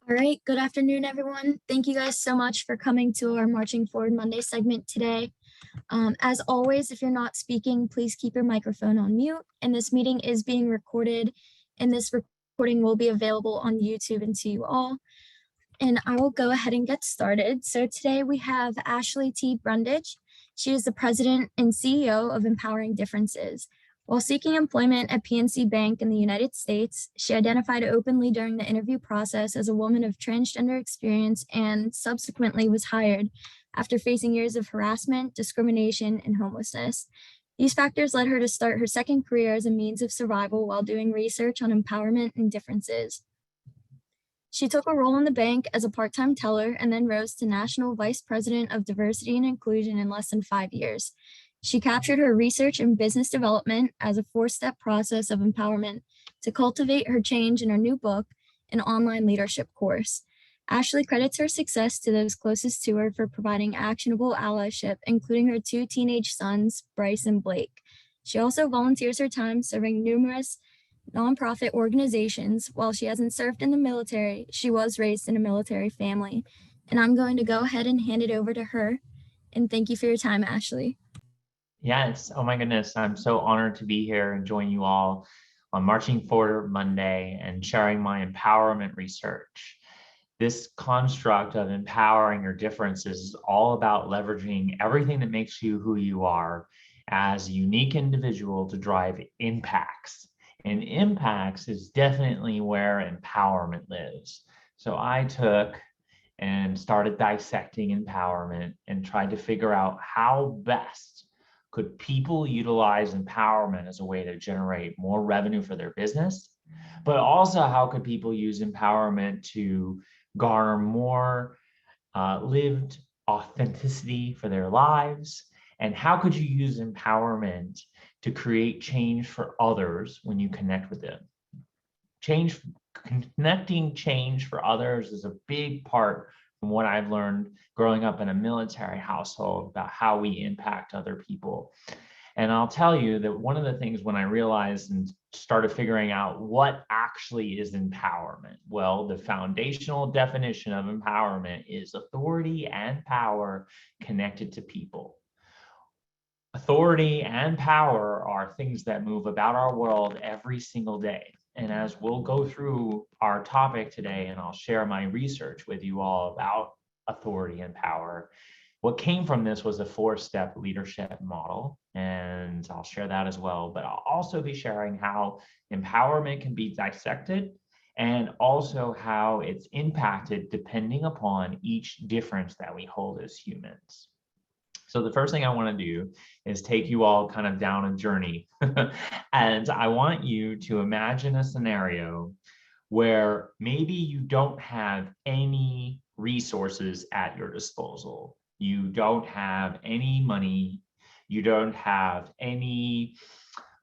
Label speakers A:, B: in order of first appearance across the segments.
A: All right, good afternoon, everyone. Thank you guys so much for coming to our Marching Forward Monday segment today. As always, if you're not speaking, please keep your microphone on mute. And this meeting is being recorded, and this recording will be available on YouTube and to you all. And I will go ahead and get started. So today we have Ashley T. Brundage. She is the president and CEO of Empowering Differences. While seeking employment at PNC Bank in the United States, she identified openly during the interview process as a woman of transgender experience and subsequently was hired after facing years of harassment, discrimination, and homelessness. These factors led her to start her second career as a means of survival while doing research on empowerment and differences. She took a role in the bank as a part-time teller and then rose to National Vice President of Diversity and Inclusion in less than 5 years. She captured her research and business development as a four-step process of empowerment to cultivate her change in her new book, an online leadership course. Ashley credits her success to those closest to her for providing actionable allyship, including her two teenage sons, Bryce and Blake. She also volunteers her time serving numerous nonprofit organizations. While she hasn't served in the military, she was raised in a military family. And I'm going to go ahead and hand it over to her. And thank you for your time, Ashley.
B: Yes. Oh my goodness. I'm so honored to be here and join you all on Marching Forward Monday and sharing my empowerment research. This construct of empowering your differences is all about leveraging everything that makes you who you are as a unique individual to drive impacts. And impacts is definitely where empowerment lives. So I took and started dissecting empowerment and tried to figure out how best could people utilize empowerment as a way to generate more revenue for their business, but also how could people use empowerment to garner more lived authenticity for their lives? And how could you use empowerment to create change for others when you connect with them? Connecting change for others is a big part from what I've learned growing up in a military household about how we impact other people. And I'll tell you that one of the things when I realized and started figuring out what actually is empowerment, well, the foundational definition of empowerment is authority and power connected to people. Authority and power are things that move about our world every single day. And as we'll go through our topic today, and I'll share my research with you all about authority and power, what came from this was a four-step leadership model, and I'll share that as well. But I'll also be sharing how empowerment can be dissected and also how it's impacted depending upon each difference that we hold as humans. So the first thing I want to do is take you all kind of down a journey. And I want you to imagine a scenario where maybe you don't have any resources at your disposal. You don't have any money. You don't have any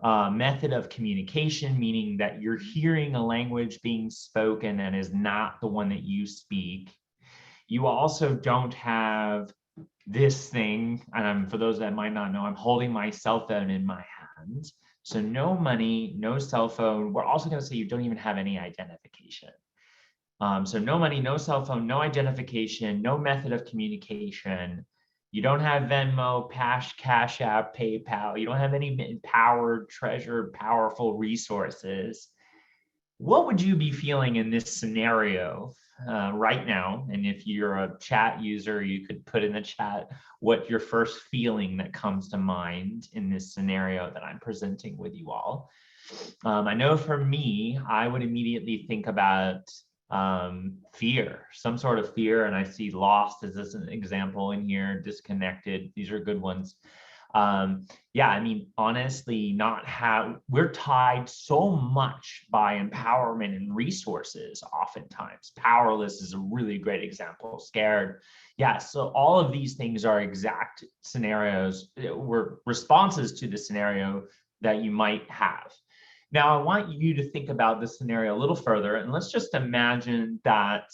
B: method of communication, meaning that you're hearing a language being spoken and is not the one that you speak. You also don't have this thing, and for those that might not know, I'm holding my cell phone in my hand. So no money, no cell phone. We're also going to say you don't even have any identification. So no money, no cell phone, no identification, no method of communication. You don't have Venmo, Cash App, PayPal. You don't have any empowered, treasured, powerful resources. What would you be feeling in this scenario right now? And if you're a chat user, you could put in the chat what your first feeling that comes to mind in this scenario that I'm presenting with you all. I know for me, I would immediately think about fear, some sort of fear. And I see lost as an example in here, disconnected. These are good ones. Yeah, I mean, honestly, we're tied so much by empowerment and resources oftentimes. Powerless is a really great example. Scared. Yeah, so all of these things are exact scenarios, were responses to the scenario that you might have. Now, I want you to think about this scenario a little further, and let's just imagine that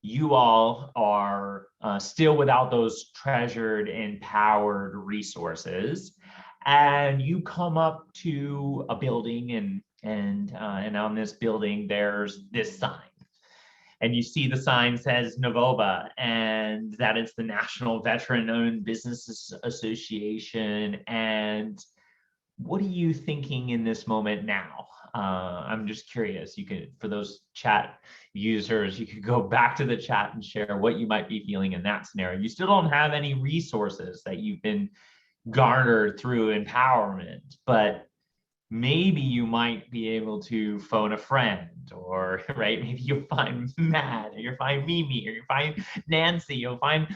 B: you all are still without those treasured and powered resources, and you come up to a building, and on this building there's this sign, and you see the sign says Novova, and that it's the National Veteran-Owned Businesses Association. And what are you thinking in this moment now? I'm just curious. You could, for those chat users, you could go back to the chat and share what you might be feeling in that scenario. You still don't have any resources that you've been garnered through empowerment, but maybe you might be able to phone a friend, or right, maybe you'll find Matt, or you'll find Mimi, or you find Nancy, you'll find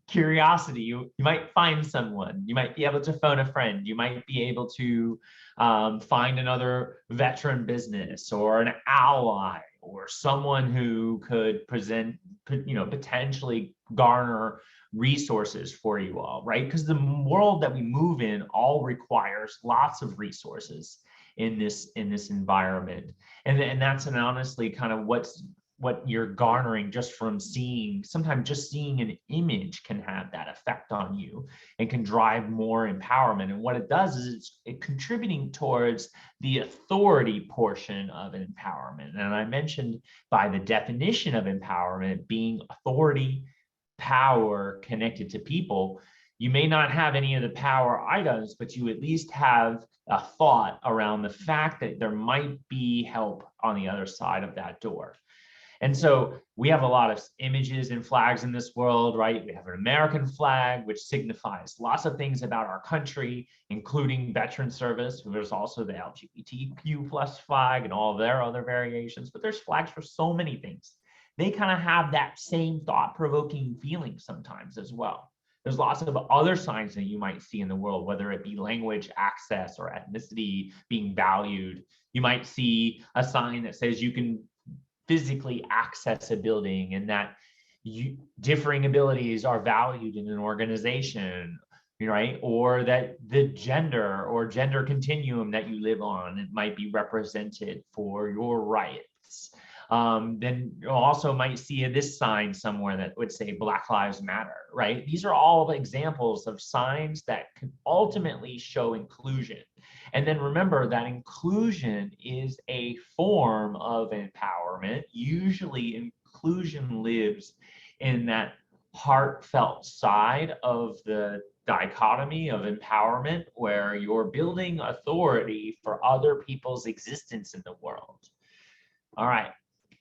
B: curiosity, you might find someone, you might be able to phone a friend, you might be able to find another veteran business or an ally or someone who could present, potentially garner resources for you all, right? Because the world that we move in all requires lots of resources in this environment, and that's honestly kind of what you're garnering just from seeing. Sometimes just seeing an image can have that effect on you and can drive more empowerment. And what it does is it's contributing towards the authority portion of empowerment. And I mentioned, by the definition of empowerment being authority, power connected to people, you may not have any of the power items, but you at least have a thought around the fact that there might be help on the other side of that door. And so we have a lot of images and flags in this world, right? We have an American flag, which signifies lots of things about our country, including veteran service. There's also the LGBTQ plus flag and all of their other variations, but there's flags for so many things. They kind of have that same thought-provoking feeling sometimes as well. There's lots of other signs that you might see in the world, whether it be language access or ethnicity being valued. You might see a sign that says you can physically access a building, and that differing abilities are valued in an organization, right? Or that the gender or gender continuum that you live on, it might be represented for your rights. Then you also might see this sign somewhere that would say Black Lives Matter, right? These are all examples of signs that can ultimately show inclusion. And then remember that inclusion is a form of empowerment. Usually inclusion lives in that heartfelt side of the dichotomy of empowerment, where you're building authority for other people's existence in the world. All right.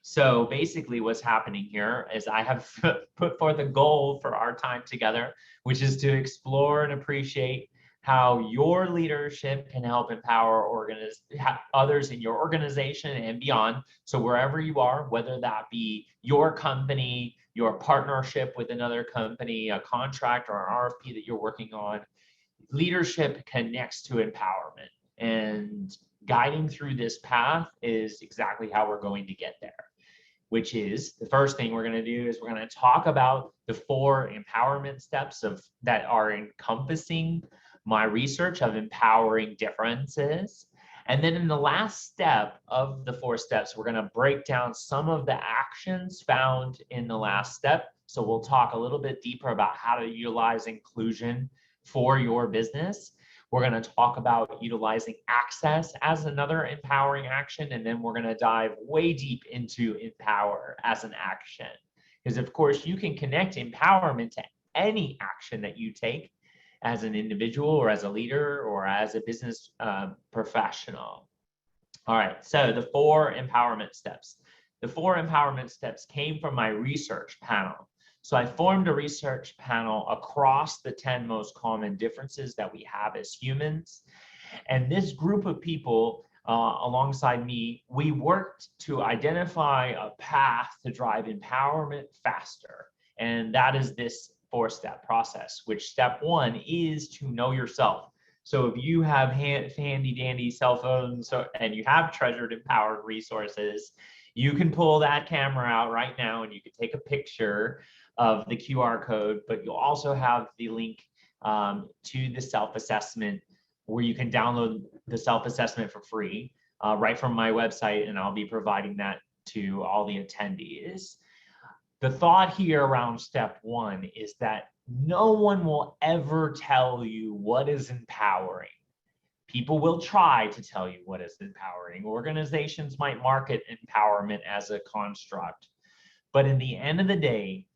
B: So basically what's happening here is I have put forth a goal for our time together, which is to explore and appreciate how your leadership can help empower others in your organization and beyond. So wherever you are, whether that be your company, your partnership with another company, a contract or an RFP that you're working on, leadership connects to empowerment. And guiding through this path is exactly how we're going to get there, which is the first thing we're going to do is we're going to talk about the 4 empowerment steps that are encompassing my research of empowering differences. And then in the last step of the 4 steps, we're going to break down some of the actions found in the last step. So we'll talk a little bit deeper about how to utilize inclusion for your business. We're going to talk about utilizing access as another empowering action. And then we're going to dive way deep into empower as an action. Because of course you can connect empowerment to any action that you take as an individual or as a leader or as a business professional. All right, so the 4 empowerment steps. The 4 empowerment steps came from my research panel. So I formed a research panel across the 10 most common differences that we have as humans. And this group of people alongside me, we worked to identify a path to drive empowerment faster. And that is this 4-step process, which step 1 is to know yourself. So if you have handy dandy cell phones and you have treasured empowered resources, you can pull that camera out right now and you can take a picture of the QR code, but you'll also have the link to the self-assessment where you can download the self-assessment for free right from my website, and I'll be providing that to all the attendees. The thought here around step 1 is that no one will ever tell you what is empowering. People will try to tell you what is empowering. Organizations might market empowerment as a construct. But in the end of the day,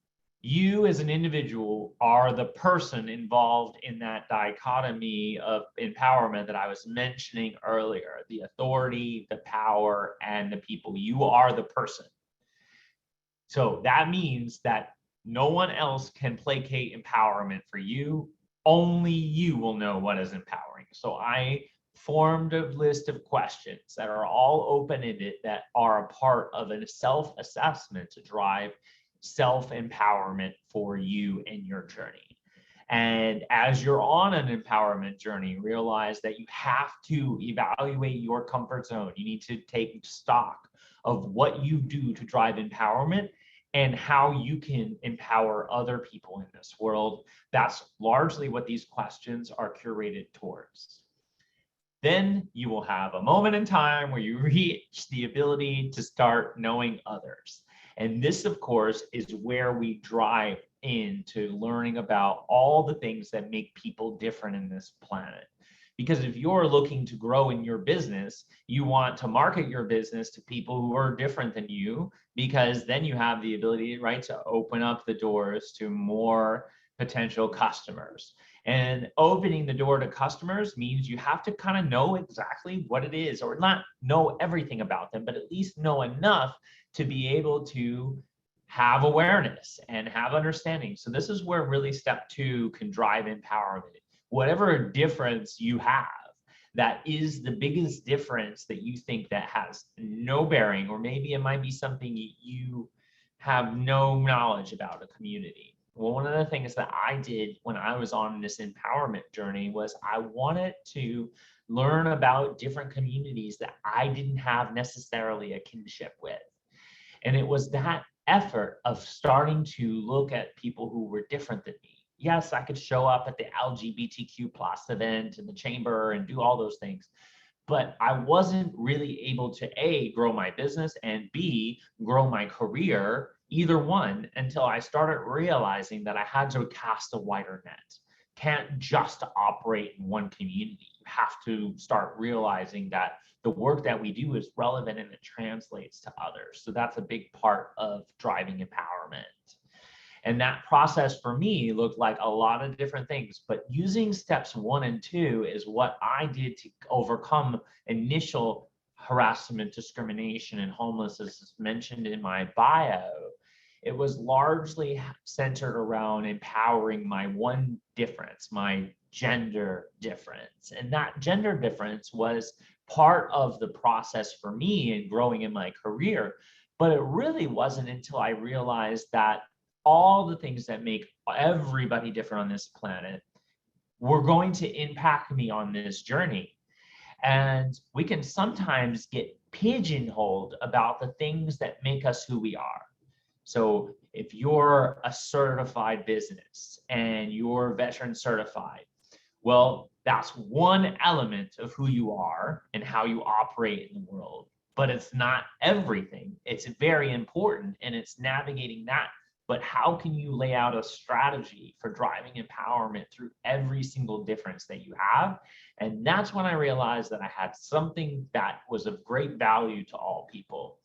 B: you as an individual are the person involved in that dichotomy of empowerment that I was mentioning earlier, the authority, the power, and the people. You are the person. So that means that no one else can placate empowerment for you. Only you will know what is empowering. So I formed a list of questions that are all open-ended that are a part of a self-assessment to drive self-empowerment for you in your journey. And as you're on an empowerment journey, realize that you have to evaluate your comfort zone. You need to take stock of what you do to drive empowerment and how you can empower other people in this world. That's largely what these questions are curated towards. Then you will have a moment in time where you reach the ability to start knowing others. And this, of course, is where we drive into learning about all the things that make people different in this planet. Because if you're looking to grow in your business, you want to market your business to people who are different than you, because then you have the ability, right, to open up the doors to more potential customers. And opening the door to customers means you have to kind of know exactly what it is, or not know everything about them, but at least know enough to be able to have awareness and have understanding. So this is where really step 2 can drive empowerment. Whatever difference you have, that is the biggest difference that you think that has no bearing, or maybe it might be something you have no knowledge about a community. Well, one of the things that I did when I was on this empowerment journey was I wanted to learn about different communities that I didn't have necessarily a kinship with. And it was that effort of starting to look at people who were different than me. Yes, I could show up at the LGBTQ plus event in the chamber and do all those things, but I wasn't really able to A, grow my business, and B, grow my career, either one, until I started realizing that I had to cast a wider net. Can't just operate in one community. You have to start realizing that the work that we do is relevant and it translates to others. So that's a big part of driving empowerment. And that process for me looked like a lot of different things, but using steps 1 and 2 is what I did to overcome initial harassment, discrimination, and homelessness as mentioned in my bio. It was largely centered around empowering my one difference, my gender difference. And that gender difference was part of the process for me in growing in my career. But it really wasn't until I realized that all the things that make everybody different on this planet were going to impact me on this journey. And we can sometimes get pigeonholed about the things that make us who we are. So if you're a certified business and you're veteran certified, well, that's one element of who you are and how you operate in the world, but it's not everything. It's very important, and it's navigating that. But how can you lay out a strategy for driving empowerment through every single difference that you have? And that's when I realized that I had something that was of great value to all people,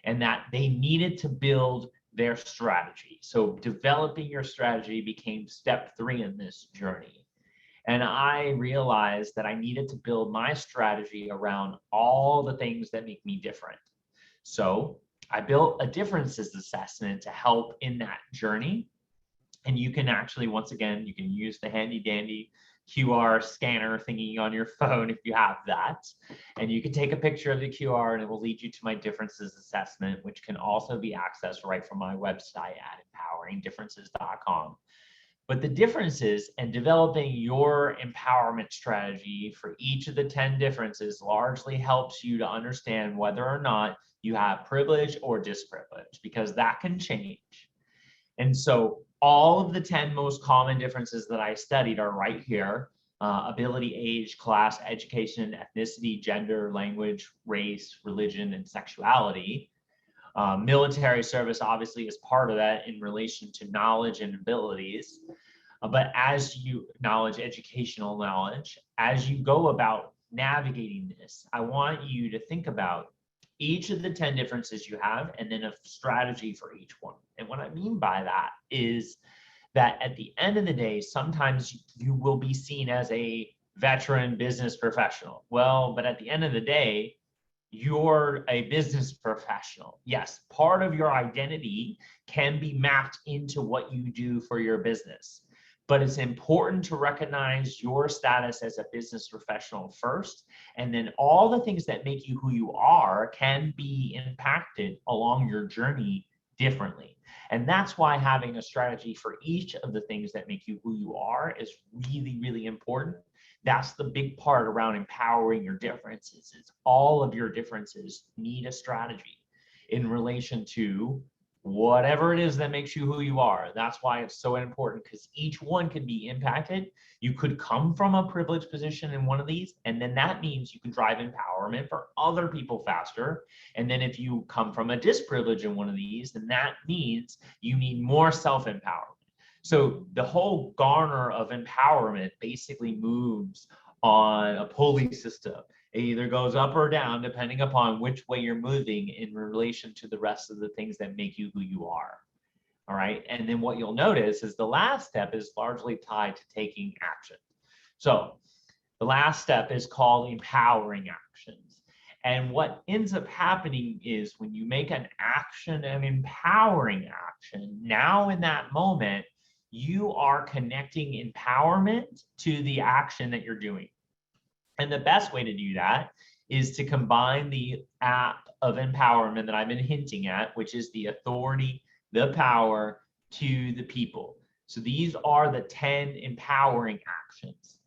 B: and that they needed to build their strategy. So developing your strategy became step 3 in this journey. And I realized that I needed to build my strategy around all the things that make me different. So I built a differences assessment to help in that journey. And you can actually, once again, you can use the handy dandy QR scanner thingy on your phone if you have that. And you can take a picture of the QR and it will lead you to my differences assessment, which can also be accessed right from my website at empoweringdifferences.com. But the differences and developing your empowerment strategy for each of the 10 differences largely helps you to understand whether or not you have privilege or disprivilege, because that can change. And so all of the 10 most common differences that I studied are right here. Ability, age, class, education, ethnicity, gender, language, race, religion, and sexuality. Military service obviously is part of that in relation to knowledge and abilities. But as you educational knowledge, as you go about navigating this, I want you to think about each of the 10 differences you have and then a strategy for each one. And what I mean by that is that at the end of the day, sometimes you will be seen as a veteran business professional. Well, but at the end of the day, you're a business professional. Yes, part of your identity can be mapped into what you do for your business, but it's important to recognize your status as a business professional first, and then all the things that make you who you are can be impacted along your journey differently. And that's why having a strategy for each of the things that make you who you are is really, really important. That's the big part around empowering your differences. Is all of your differences need a strategy in relation to whatever it is that makes you who you are. That's why it's so important, because each one can be impacted. You could come from a privileged position in one of these, and then that means you can drive empowerment for other people faster. And then if you come from a disprivilege in one of these, then that means you need more self-empowerment. So the whole garner of empowerment basically moves on a pulley system. It either goes up or down depending upon which way you're moving in relation to the rest of the things that make you who you are. All right. And then what you'll notice is the last step is largely tied to taking action. So the last step is called empowering actions. And what ends up happening is when you make an action, an empowering action, now in that moment, you are connecting empowerment to the action that you're doing. And the best way to do that is to combine the app of empowerment that I've been hinting at, which is the authority, the power to the people. So these are the 10 empowering actions.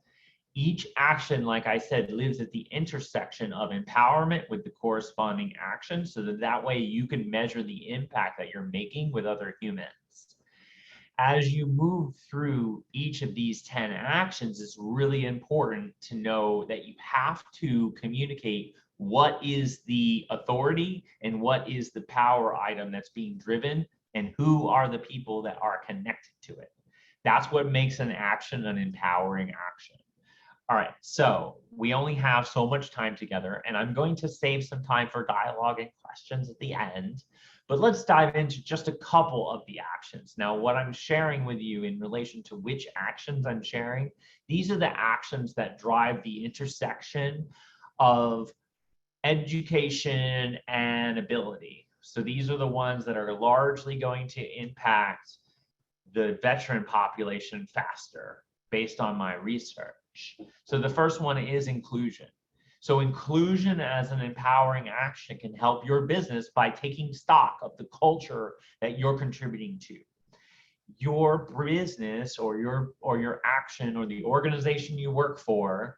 B: Each action, like I said, lives at the intersection of empowerment with the corresponding action, so that way you can measure the impact that you're making with other humans. As you move through each of these 10 actions, it's really important to know that you have to communicate what is the authority and what is the power item that's being driven, and who are the people that are connected to it. That's what makes an action an empowering action. All right, so we only have so much time together, and I'm going to save some time for dialogue and questions at the end. But let's dive into just a couple of the actions. Now, what I'm sharing with you in relation to which actions I'm sharing, these are the actions that drive the intersection of education and ability. So these are the ones that are largely going to impact the veteran population faster based on my research. So the first one is inclusion. So inclusion as an empowering action can help your business by taking stock of the culture that you're contributing to. Your business or your action or the organization you work for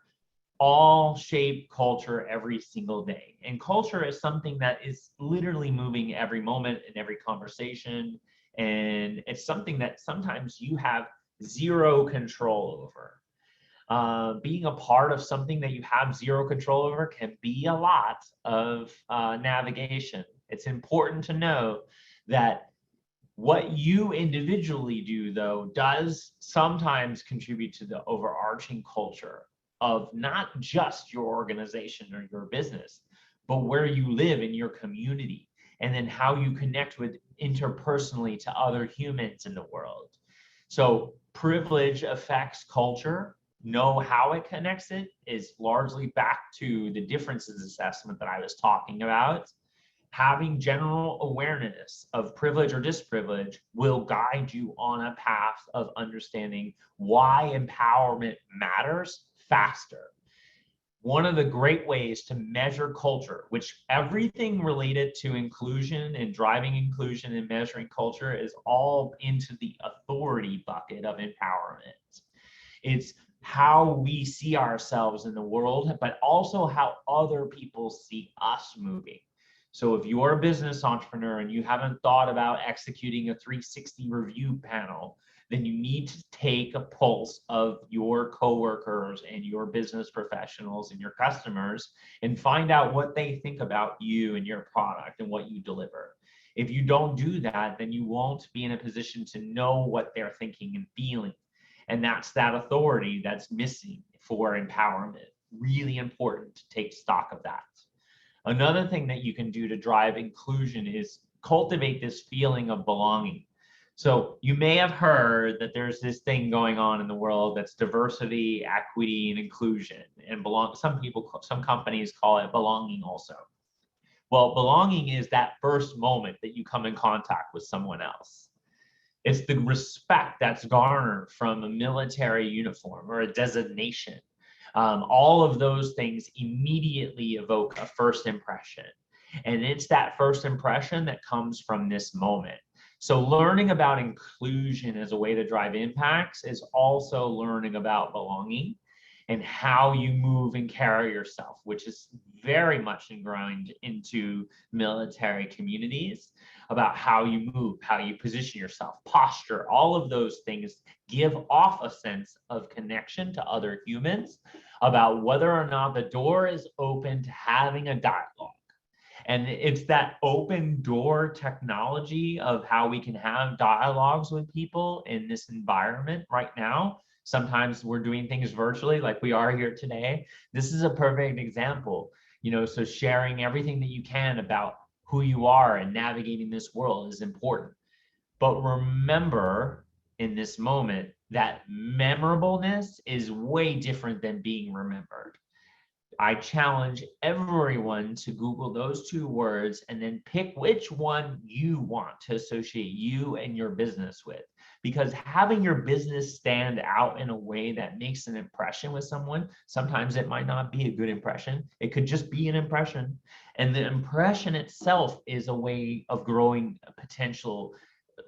B: all shape culture every single day. And culture is something that is literally moving every moment in every conversation. And it's something that sometimes you have zero control over. Being a part of something that you have zero control over can be a lot of navigation. It's important to know that what you individually do, though, does sometimes contribute to the overarching culture of not just your organization or your business, but where you live in your community, and then how you connect with interpersonally to other humans in the world. So privilege affects culture. Know how it connects it is largely back to the differences assessment that I was talking about. Having general awareness of privilege or disprivilege will guide you on a path of understanding why empowerment matters faster. One of the great ways to measure culture, which everything related to inclusion and driving inclusion and measuring culture is all into the authority bucket of empowerment. It's how we see ourselves in the world, but also how other people see us moving. So if you're a business entrepreneur and you haven't thought about executing a 360 review panel, then you need to take a pulse of your coworkers and your business professionals and your customers and find out what they think about you and your product and what you deliver. If you don't do that, then you won't be in a position to know what they're thinking and feeling. And that's that authority that's missing for empowerment. really important to take stock of that. Another thing that you can do to drive inclusion is cultivate this feeling of belonging. So you may have heard that there's this thing going on in the world that's diversity, equity, and inclusion, and some companies call it belonging also. Well, belonging is that first moment that you come in contact with someone else. It's the respect that's garnered from a military uniform or a designation. All of those things immediately evoke a first impression. And it's that first impression that comes from this moment. So learning about inclusion as a way to drive impacts is also learning about belonging and how you move and carry yourself, which is very much ingrained into military communities, about how you move, how you position yourself, posture, all of those things give off a sense of connection to other humans about whether or not the door is open to having a dialogue. And it's that open door technology of how we can have dialogues with people in this environment right now. Sometimes we're doing things virtually like we are here today. This is a perfect example, so sharing everything that you can about who you are and navigating this world is important. But remember in this moment that memorableness is way different than being remembered. I challenge everyone to Google those two words and then pick which one you want to associate you and your business with. Because having your business stand out in a way that makes an impression with someone, sometimes it might not be a good impression. It could just be an impression. And the impression itself is a way of growing potential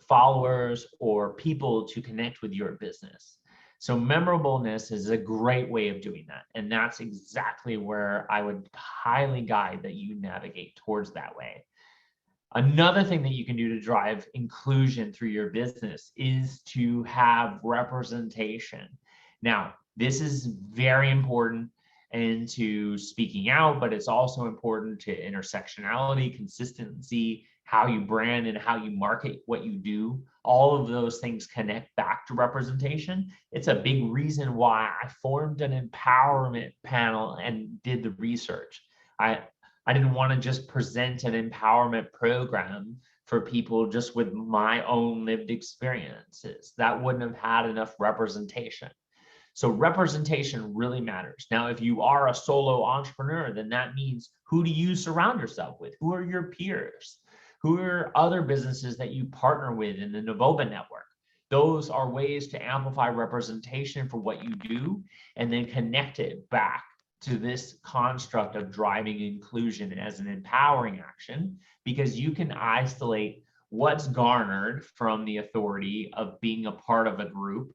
B: followers or people to connect with your business. So memorableness is a great way of doing that. And that's exactly where I would highly guide that you navigate towards that way. Another thing that you can do to drive inclusion through your business is to have representation. Now, this is very important into speaking out, but it's also important to intersectionality, consistency, how you brand and how you market what you do. All of those things connect back to representation. It's a big reason why I formed an empowerment panel and did the research. I didn't want to just present an empowerment program for people just with my own lived experiences. That wouldn't have had enough representation. So representation really matters. Now, if you are a solo entrepreneur, then that means who do you surround yourself with? Who are your peers? Who are other businesses that you partner with in the Novoba network? Those are ways to amplify representation for what you do and then connect it back to this construct of driving inclusion as an empowering action, because you can isolate what's garnered from the authority of being a part of a group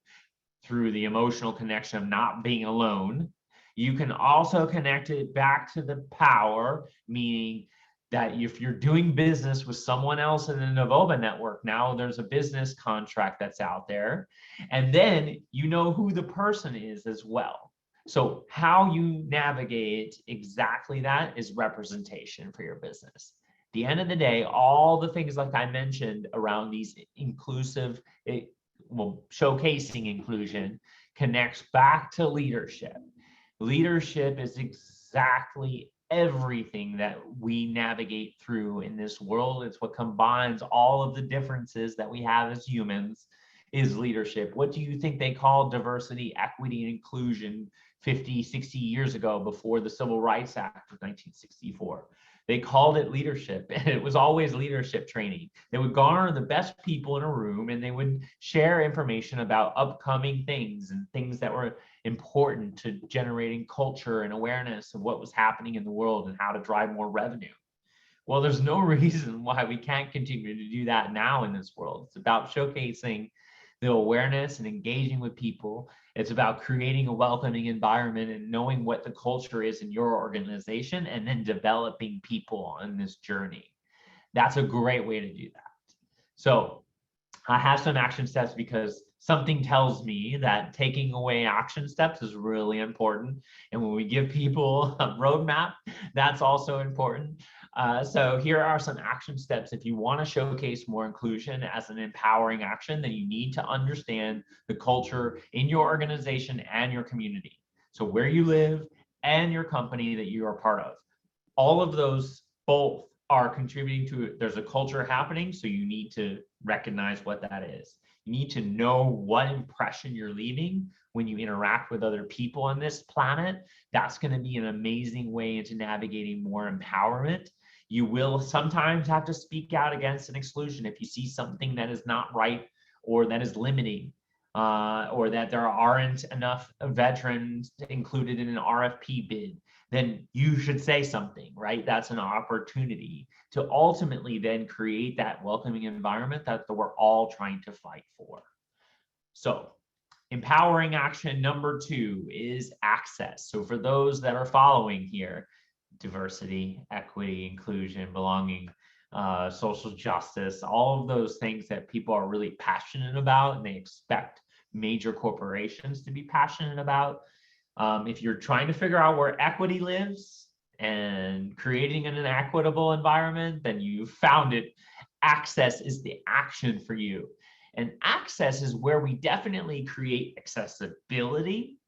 B: through the emotional connection of not being alone. You can also connect it back to the power, meaning that if you're doing business with someone else in the Novoba network, now there's a business contract that's out there, and then you know who the person is as well. So how you navigate exactly that is representation for your business. At the end of the day, all the things like I mentioned around these inclusive, showcasing inclusion connects back to leadership. Leadership is exactly everything that we navigate through in this world. It's what combines all of the differences that we have as humans is leadership. What do you think they called diversity, equity, and inclusion 50, 60 years ago before the Civil Rights Act of 1964? They called it leadership, and it was always leadership training. They would garner the best people in a room, and they would share information about upcoming things and things that were important to generating culture and awareness of what was happening in the world and how to drive more revenue. Well, there's no reason why we can't continue to do that now in this world. It's about showcasing the awareness and engaging with people. It's about creating a welcoming environment and knowing what the culture is in your organization and then developing people on this journey. That's a great way to do that. So I have some action steps because something tells me that taking away action steps is really important. And when we give people a roadmap, that's also important. So here are some action steps. If you want to showcase more inclusion as an empowering action, then you need to understand the culture in your organization and your community. So where you live and your company that you are part of. All of those both are contributing to it. There's a culture happening, so you need to recognize what that is. You need to know what impression you're leaving when you interact with other people on this planet. That's going to be an amazing way into navigating more empowerment. You will sometimes have to speak out against an exclusion if you see something that is not right or that is limiting, or that there aren't enough veterans included in an RFP bid. Then you should say something, right? That's an opportunity to ultimately then create that welcoming environment that we're all trying to fight for. So empowering action number 2 is access. So for those that are following here, diversity, equity, inclusion, belonging, social justice, all of those things that people are really passionate about and they expect major corporations to be passionate about. If you're trying to figure out where equity lives and creating an equitable environment, then you found it. Access is the action for you. And access is where we definitely create accessibility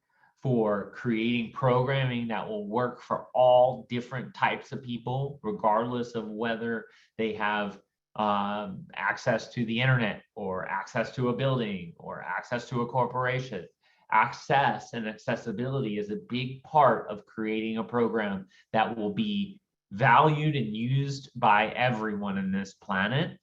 B: for creating programming that will work for all different types of people, regardless of whether they have access to the internet or access to a building or access to a corporation. Access and accessibility is a big part of creating a program that will be valued and used by everyone on this planet.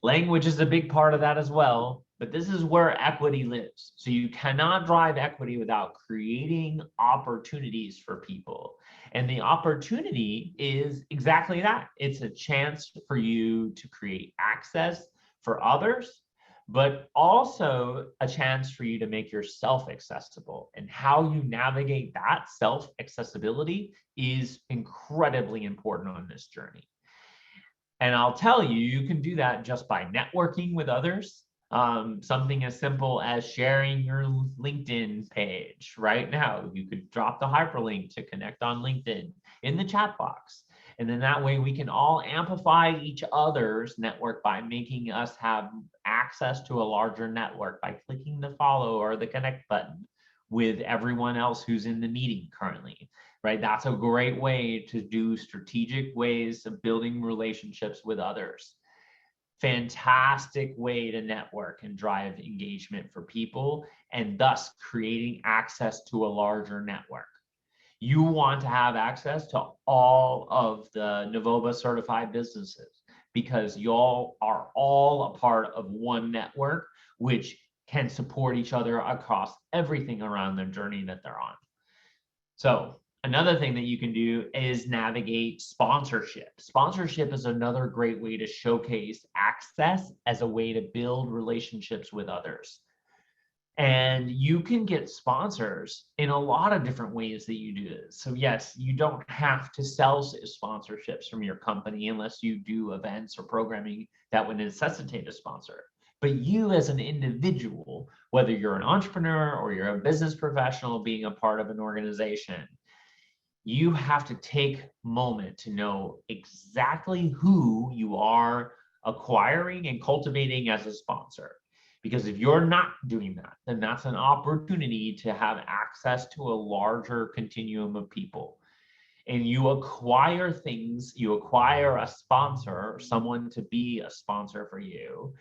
B: Language is a big part of that as well, but this is where equity lives. So you cannot drive equity without creating opportunities for people. And the opportunity is exactly that. It's a chance for you to create access for others, but also a chance for you to make yourself accessible. And how you navigate that self-accessibility is incredibly important on this journey. And I'll tell you, you can do that just by networking with others. Something as simple as sharing your LinkedIn page right now. You could drop the hyperlink to connect on LinkedIn in the chat box. And then that way we can all amplify each other's network by making us have access to a larger network by clicking the follow or the connect button with everyone else who's in the meeting currently, right? That's a great way to do strategic ways of building relationships with others. Fantastic way to network and drive engagement for people and thus creating access to a larger network. You want to have access to all of the Novova certified businesses because y'all are all a part of one network, which can support each other across everything around their journey that they're on. So another thing that you can do is navigate sponsorship. Sponsorship is another great way to showcase access as a way to build relationships with others. And you can get sponsors in a lot of different ways that you do this. So yes, you don't have to sell sponsorships from your company unless you do events or programming that would necessitate a sponsor. But you as an individual, whether you're an entrepreneur or you're a business professional being a part of an organization, you have to take a moment to know exactly who you are acquiring and cultivating as a sponsor. Because if you're not doing that, then that's an opportunity to have access to a larger continuum of people. And you acquire things, you acquire a sponsor, or someone to be a sponsor for you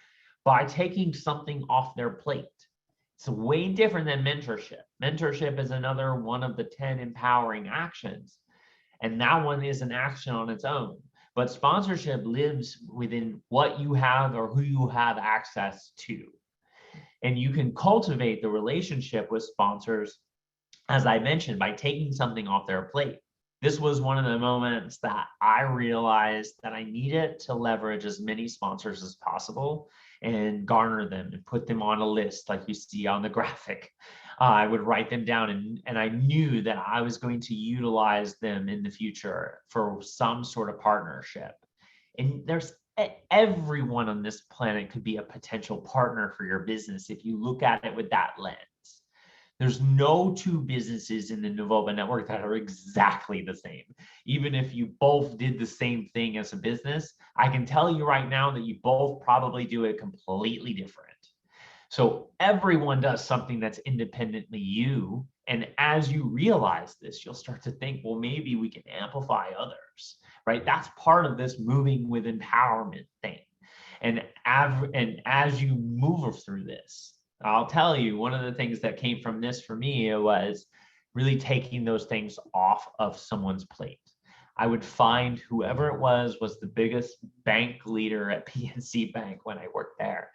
B: by taking something off their plate. It's way different than mentorship. Mentorship is another one of the 10 empowering actions. And that one is an action on its own. But sponsorship lives within what you have or who you have access to. And you can cultivate the relationship with sponsors, as I mentioned, by taking something off their plate. This was one of the moments that I realized that I needed to leverage as many sponsors as possible and garner them and put them on a list like you see on the graphic. I would write them down and I knew that I was going to utilize them in the future for some sort of partnership. And there's everyone on this planet could be a potential partner for your business if you look at it with that lens. There's no two businesses in the Novova network that are exactly the same. Even if you both did the same thing as a business, I can tell you right now that you both probably do it completely different. So everyone does something that's independently you, And as you realize this, you'll start to think, well, maybe we can amplify others, right? That's part of this moving with empowerment thing. And as you move through this, I'll tell you, one of the things that came from this for me was really taking those things off of someone's plate. I would find whoever it was the biggest bank leader at PNC Bank when I worked there.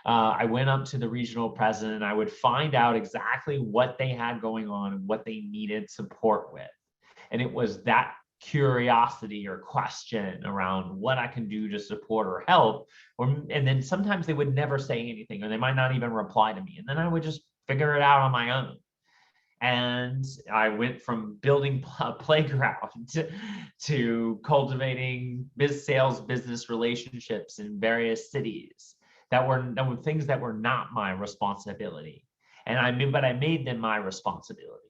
B: I went up to the regional president and I would find out exactly what they had going on and what they needed support with. And it was that curiosity or question around what I can do to support or help. And then sometimes they would never say anything, or they might not even reply to me. And then I would just figure it out on my own. And I went from building a playground to cultivating sales business relationships in various cities that were things that were not my responsibility. But I made them my responsibility.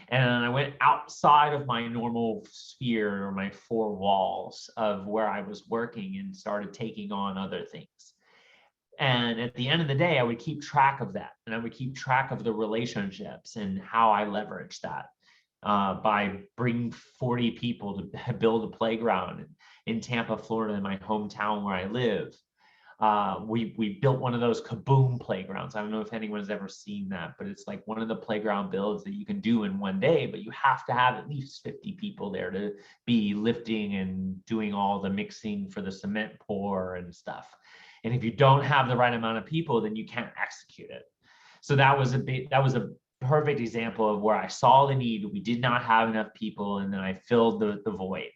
B: And I went outside of my normal sphere or my four walls of where I was working and started taking on other things. And at the end of the day, I would keep track of that, and I would keep track of the relationships and how I leveraged that by bringing 40 people to build a playground in Tampa, Florida, in my hometown where I live. We built one of those kaboom playgrounds. I don't know if anyone's ever seen that, but it's like one of the playground builds that you can do in one day, but you have to have at least 50 people there to be lifting and doing all the mixing for the cement pour and stuff. And if you don't have the right amount of people, then you can't execute it. So that was a perfect example of where I saw the need. We did not have enough people, and then I filled the void.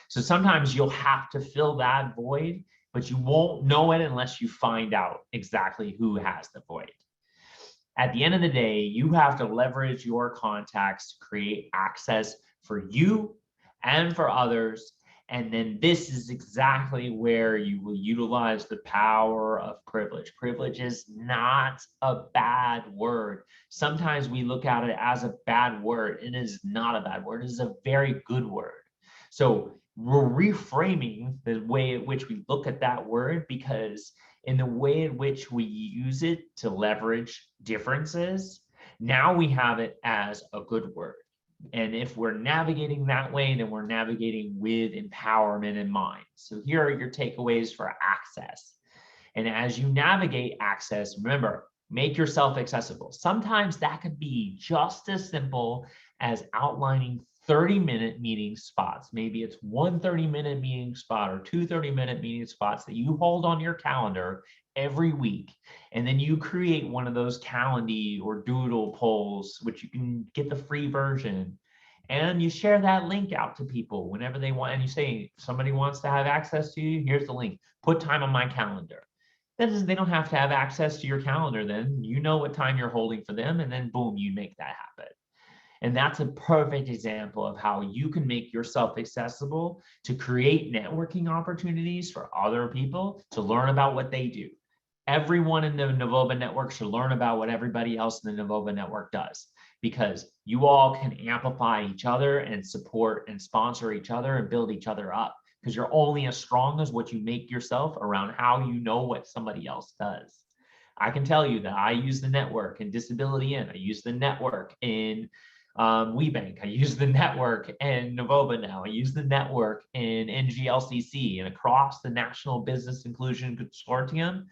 B: So sometimes you'll have to fill that void, but you won't know it unless you find out exactly who has the void. At the end of the day, you have to leverage your contacts to create access for you and for others. And then this is exactly where you will utilize the power of privilege. Privilege is not a bad word. Sometimes we look at it as a bad word. It is not a bad word. It is a very good word. So we're reframing the way in which we look at that word, because in the way in which we use it to leverage differences, now we have it as a good word. And if we're navigating that way, then we're navigating with empowerment in mind. So here are your takeaways for access. And as you navigate access, remember, make yourself accessible. Sometimes that could be just as simple as outlining 30-minute meeting spots. Maybe it's one 30-minute meeting spot or two 30-minute meeting spots that you hold on your calendar every week. And then you create one of those Calendly or Doodle polls, which you can get the free version. And you share that link out to people whenever they want. And you say, if somebody wants to have access to you, here's the link. Put time on my calendar. That is, they don't have to have access to your calendar then. You know what time you're holding for them, and then boom, you make that happen. And that's a perfect example of how you can make yourself accessible to create networking opportunities for other people to learn about what they do. Everyone in the Navova network should learn about what everybody else in the Navova network does, because you all can amplify each other and support and sponsor each other and build each other up, because you're only as strong as what you make yourself around how you know what somebody else does. I can tell you that I use the network in Disability In. I use the network in WeBank. I use the network in Navova now. I use the network in NGLCC and across the National Business Inclusion Consortium.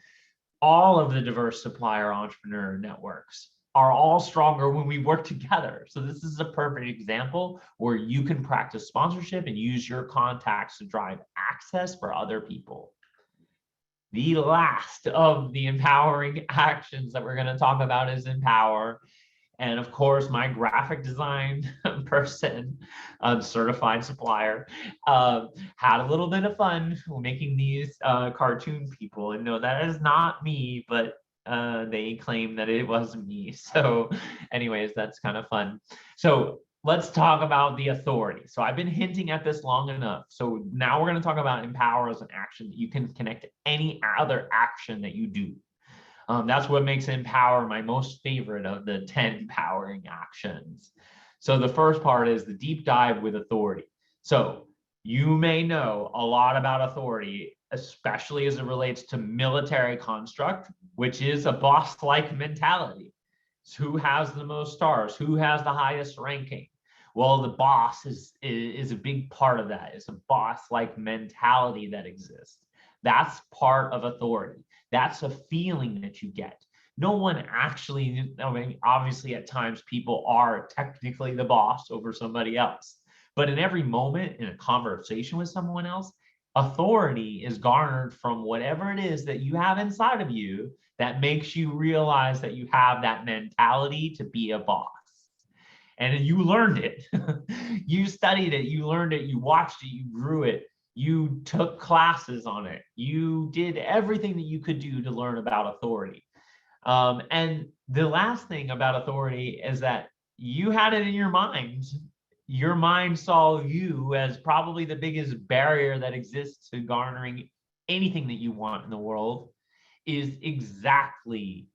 B: All of the diverse supplier entrepreneur networks are all stronger when we work together. So this is a perfect example where you can practice sponsorship and use your contacts to drive access for other people. The last of the empowering actions that we're going to talk about is empower. And of course, my graphic design person, certified supplier, had a little bit of fun making these cartoon people. And no, that is not me, but they claim that it was me. So anyways, that's kind of fun. So let's talk about the authority. So I've been hinting at this long enough. So now we're going to talk about empower as an action that you can connect to any other action that you do. That's what makes empower my most favorite of the 10 empowering actions. So the first part is the deep dive with authority. So you may know a lot about authority, especially as it relates to military construct, which is a boss-like mentality. Who has the most stars? Who has the highest ranking? Well, the boss is a big part of that. It's a boss-like mentality that exists. That's part of authority. That's a feeling that you get. No one actually, I mean, obviously at times people are technically the boss over somebody else. But in every moment in a conversation with someone else, authority is garnered from whatever it is that you have inside of you that makes you realize that you have that mentality to be a boss. And you learned it. You studied it, you learned it, you watched it, you grew it, you took classes on it, you did everything that you could do to learn about authority. And the last thing about authority is that you had it in your mind. Your mind saw you as probably the biggest barrier that exists to garnering anything that you want in the world is exactly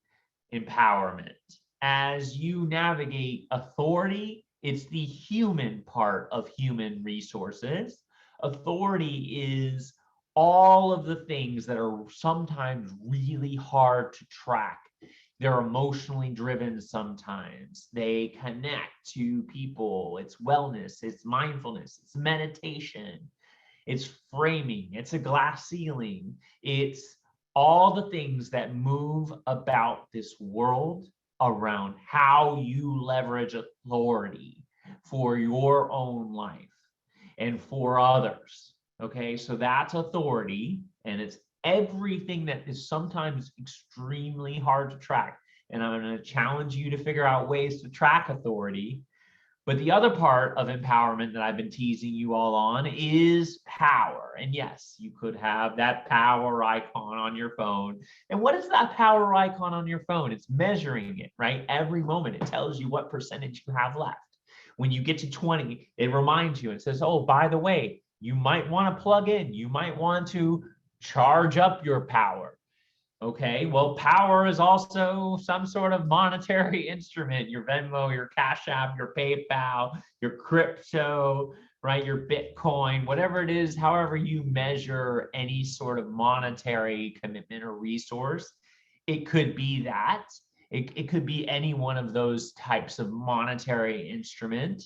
B: empowerment. As you navigate authority, it's the human part of human resources. Authority is all of the things that are sometimes really hard to track. They're emotionally driven sometimes. They connect to people. It's wellness, it's mindfulness, it's meditation, it's framing, it's a glass ceiling, it's all the things that move about this world around how you leverage authority for your own life and for others. Okay, so that's authority, and it's everything that is sometimes extremely hard to track. And I'm going to challenge you to figure out ways to track authority. But the other part of empowerment that I've been teasing you all on is power. And yes, you could have that power icon on your phone. And what is that power icon on your phone? It's measuring it, right? Every moment it tells you what percentage you have left. When you get to 20, it reminds you, it says, oh, by the way, you might want to plug in, you might want to charge up your power. Okay, well, power is also some sort of monetary instrument. Your Venmo, your Cash App, your PayPal, your crypto, right? Your Bitcoin, whatever it is, however you measure any sort of monetary commitment or resource, it could be that. It could be any one of those types of monetary instrument.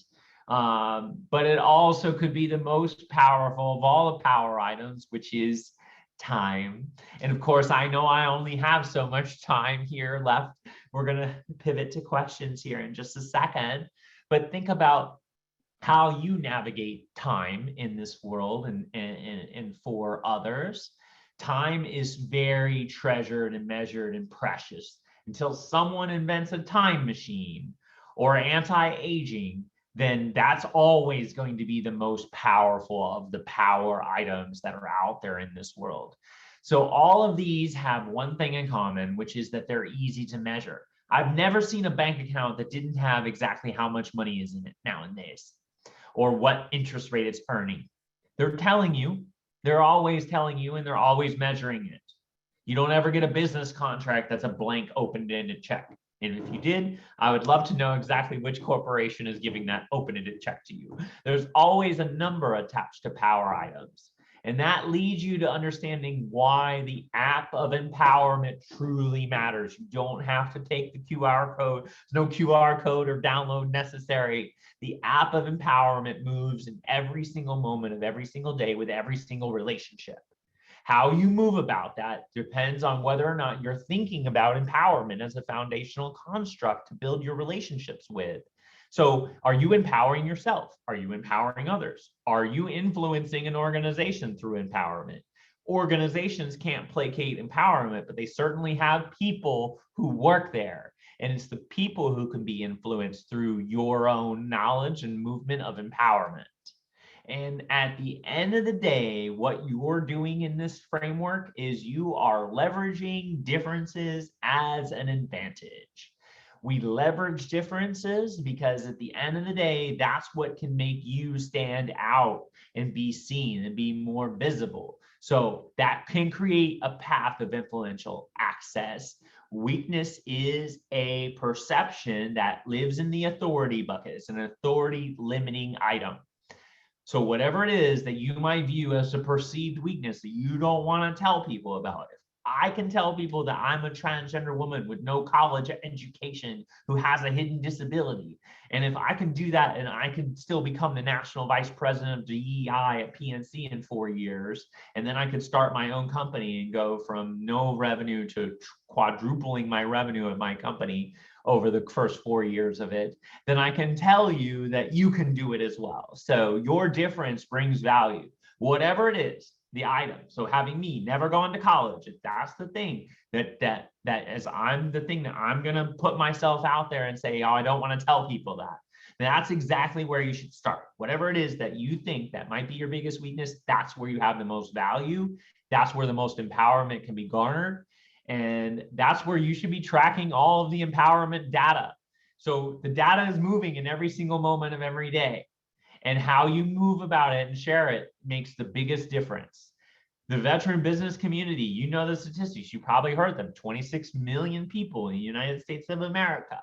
B: But it also could be the most powerful of all the power items, which is time. And of course, I know I only have so much time here left. We're going to pivot to questions here in just a second, but think about how you navigate time in this world and for others. Time is very treasured and measured and precious until someone invents a time machine or anti-aging. Then that's always going to be the most powerful of the power items that are out there in this world. So all of these have one thing in common, which is that they're easy to measure. I've never seen a bank account that didn't have exactly how much money is in it nowadays or what interest rate it's earning. They're telling you, they're always telling you, and they're always measuring it. You don't ever get a business contract that's a blank open-ended check. And if you did, I would love to know exactly which corporation is giving that open-ended check to you. There's always a number attached to power items. And that leads you to understanding why the app of empowerment truly matters. You don't have to take the QR code. There's no QR code or download necessary. The app of empowerment moves in every single moment of every single day with every single relationship. How you move about that depends on whether or not you're thinking about empowerment as a foundational construct to build your relationships with. So are you empowering yourself? Are you empowering others? Are you influencing an organization through empowerment? Organizations can't placate empowerment, but they certainly have people who work there. And it's the people who can be influenced through your own knowledge and movement of empowerment. And at the end of the day, what you're doing in this framework is you are leveraging differences as an advantage. We leverage differences because at the end of the day, that's what can make you stand out and be seen and be more visible. So that can create a path of influential access. Weakness is a perception that lives in the authority bucket. It's an authority limiting item. So whatever it is that you might view as a perceived weakness that you don't want to tell people about it, I can tell people that I'm a transgender woman with no college education who has a hidden disability. And if I can do that and I can still become the national vice president of DEI at PNC in 4 years, and then I could start my own company and go from no revenue to quadrupling my revenue at my company over the first 4 years of it, then I can tell you that you can do it as well. So your difference brings value, whatever it is, the item. So having me never gone to college, if that's the thing that as I'm the thing that I'm going to put myself out there and say, oh, I don't want to tell people that. That's exactly where you should start. Whatever it is that you think that might be your biggest weakness, that's where you have the most value. That's where the most empowerment can be garnered. And that's where you should be tracking all of the empowerment data. So the data is moving in every single moment of every day. And how you move about it and share it makes the biggest difference. The veteran business community, you know the statistics, you probably heard them, 26 million people in the United States of America.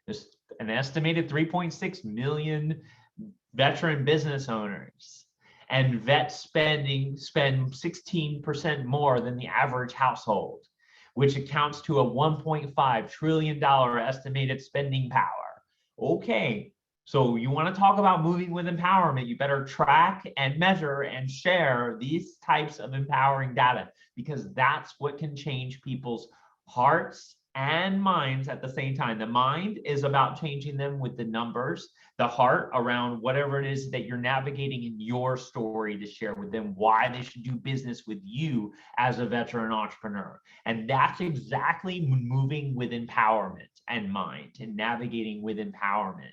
B: There's an estimated 3.6 million veteran business owners. And vets spend 16% more than the average household, which accounts to a $1.5 trillion estimated spending power. Okay, so you want to talk about moving with empowerment, you better track and measure and share these types of empowering data, because that's what can change people's hearts and minds at the same time. The mind is about changing them with the numbers, the heart around whatever it is that you're navigating in your story to share with them why they should do business with you as a veteran entrepreneur. And that's exactly moving with empowerment and mind and navigating with empowerment.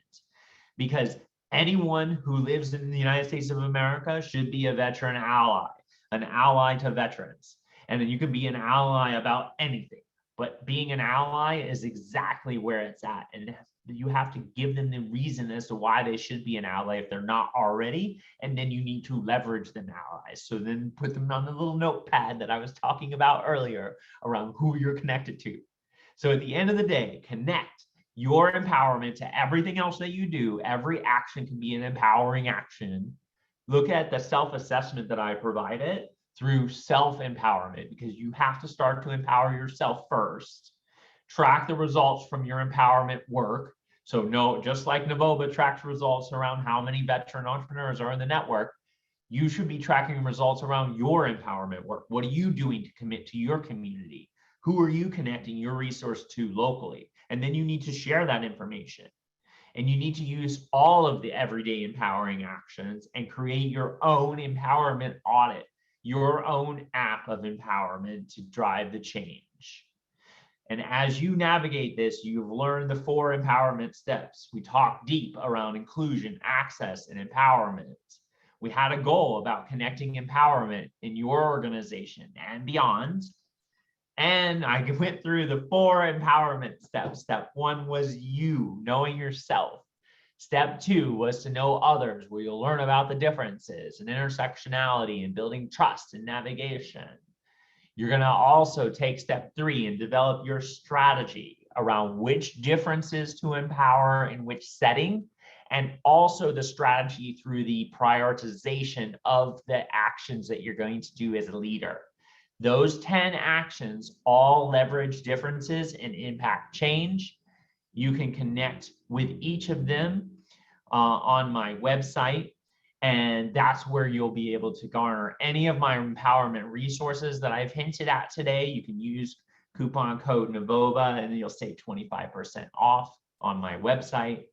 B: Because anyone who lives in the United States of America should be a veteran ally, an ally to veterans. And then you can be an ally about anything, but being an ally is exactly where it's at. And you have to give them the reason as to why they should be an ally if they're not already. And then you need to leverage them allies. So then put them on the little notepad that I was talking about earlier around who you're connected to. So at the end of the day, connect your empowerment to everything else that you do. Every action can be an empowering action. Look at the self-assessment that I provided through self-empowerment, because you have to start to empower yourself first. Track the results from your empowerment work. So no, just like Navoba tracks results around how many veteran entrepreneurs are in the network, you should be tracking results around your empowerment work. What are you doing to commit to your community? Who are you connecting your resource to locally? And then you need to share that information. And you need to use all of the everyday empowering actions and create your own empowerment audit, your own app of empowerment to drive the change. And as you navigate this, you've learned the 4 empowerment steps. We talked deep around inclusion, access, and empowerment. We had a goal about connecting empowerment in your organization and beyond. And I went through the 4 empowerment steps. Step 1 was you, knowing yourself. Step 2 was to know others, where you'll learn about the differences and intersectionality and building trust and navigation. You're going to also take step 3 and develop your strategy around which differences to empower in which setting, and also the strategy through the prioritization of the actions that you're going to do as a leader. Those 10 actions all leverage differences and impact change. You can connect with each of them on my website, and that's where you'll be able to garner any of my empowerment resources that I've hinted at today. You can use coupon code NAVOBA and then you'll save 25% off on my website.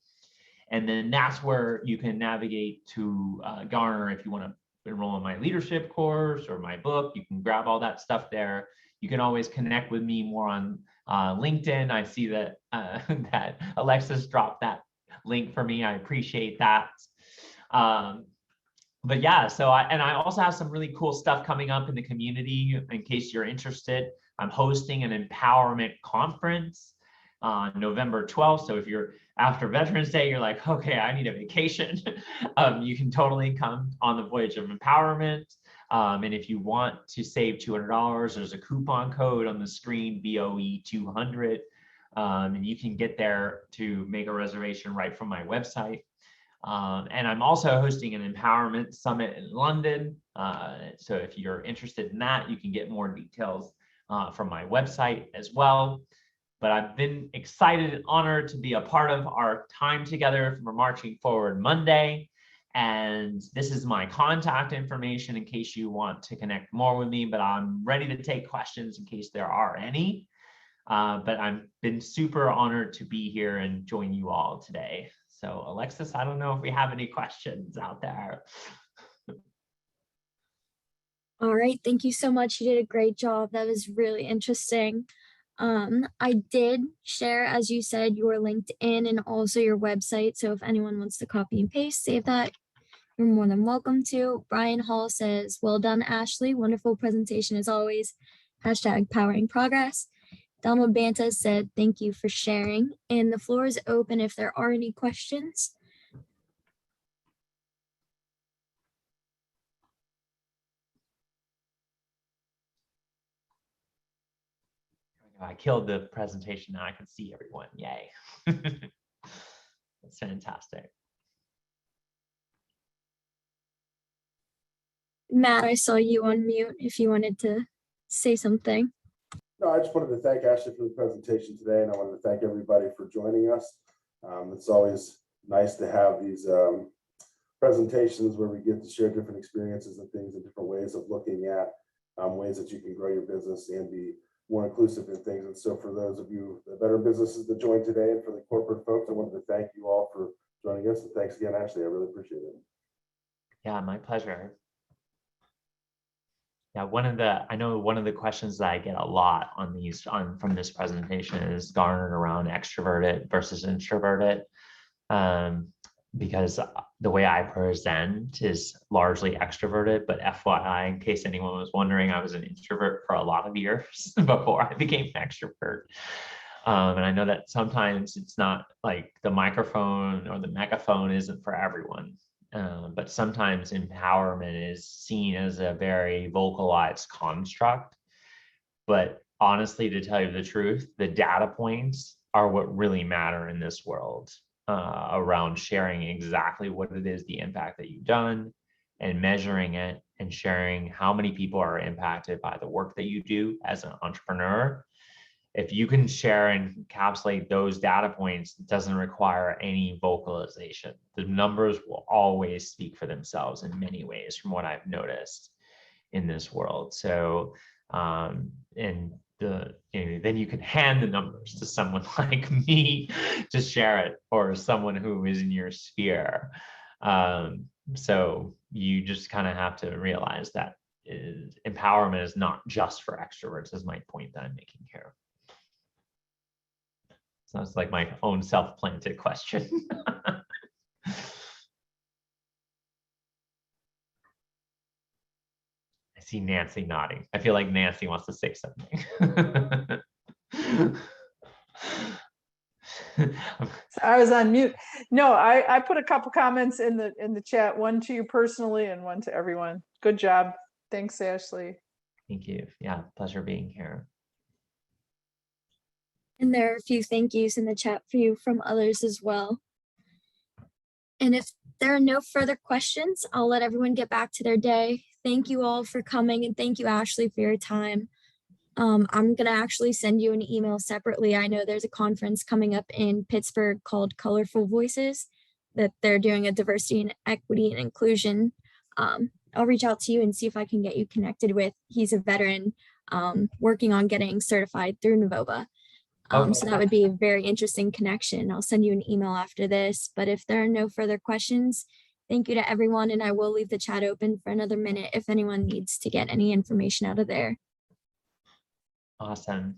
B: And then that's where you can navigate to garner if you want to enroll in my leadership course or my book. You can grab all that stuff there. You can always connect with me more on LinkedIn. I see that that Alexis dropped that link for me. I appreciate that. But yeah, so I also have some really cool stuff coming up in the community in case you're interested. I'm hosting an empowerment conference on November 12th. So if you're after Veterans Day, you're like, okay, I need a vacation. You can totally come on the Voyage of Empowerment. And if you want to save $200, there's a coupon code on the screen, VOE200. And you can get there to make a reservation right from my website. And I'm also hosting an empowerment summit in London. So if you're interested in that, you can get more details from my website as well. But I've been excited and honored to be a part of our time together for Marching Forward Monday. And this is my contact information in case you want to connect more with me, but I'm ready to take questions in case there are any. But I've been super honored to be here and join you all today. So Alexis, I don't know if we have any questions out there.
A: All right, thank you so much. You did a great job. That was really interesting. I did share, as you said, your LinkedIn and also your website. So if anyone wants to copy and paste, save that, you're more than welcome to. Brian Hall says, well done, Ashley. Wonderful presentation as always. Hashtag powering progress. Donald Banta said, thank you for sharing. And the floor is open if there are any questions.
B: I killed the presentation. Now I can see everyone. Yay. That's fantastic.
A: Matt, I saw you on mute if you wanted to say something.
C: No, I just wanted to thank Ashley for the presentation today, and I wanted to thank everybody for joining us. It's always nice to have these presentations where we get to share different experiences and things and different ways of looking at ways that you can grow your business and be more inclusive in things. And so for those of you, the better businesses that joined today, and for the corporate folks, I wanted to thank you all for joining us. And thanks again, Ashley. I really appreciate it.
B: Yeah, my pleasure. Yeah, I know one of the questions that I get a lot from this presentation is garnered around extroverted versus introverted. Because the way I present is largely extroverted, but FYI, in case anyone was wondering, I was an introvert for a lot of years before I became an extrovert. And I know that sometimes it's not like the microphone or the megaphone isn't for everyone, but sometimes empowerment is seen as a very vocalized construct. But honestly, to tell you the truth, the data points are what really matter in this world. Around sharing exactly what it is, the impact that you've done, and measuring it and sharing how many people are impacted by the work that you do as an entrepreneur. If you can share and encapsulate those data points, it doesn't require any vocalization. The numbers will always speak for themselves in many ways from what I've noticed in this world. So, then you can hand the numbers to someone like me to share it, or someone who is in your sphere. So you just kind of have to realize that empowerment is not just for extroverts, is my point that I'm making here. So it's like my own self-planted question. I see Nancy nodding. I feel like Nancy wants to say something.
D: I was on mute. No, I put a couple comments in the chat, one to you personally and one to everyone. Good job. Thanks, Ashley.
B: Thank you. Yeah, pleasure being here.
A: And there are a few thank yous in the chat for you from others as well. And if there are no further questions, I'll let everyone get back to their day. Thank you all for coming, and thank you, Ashley, for your time. I'm going to actually send you an email separately. I know there's a conference coming up in Pittsburgh called Colorful Voices, that they're doing a diversity and equity and inclusion. I'll reach out to you and see if I can get you connected with. He's a veteran working on getting certified through Novova. So that would be a very interesting connection. I'll send you an email after this, but if there are no further questions, thank you to everyone, and I will leave the chat open for another minute if anyone needs to get any information out of there.
B: Awesome.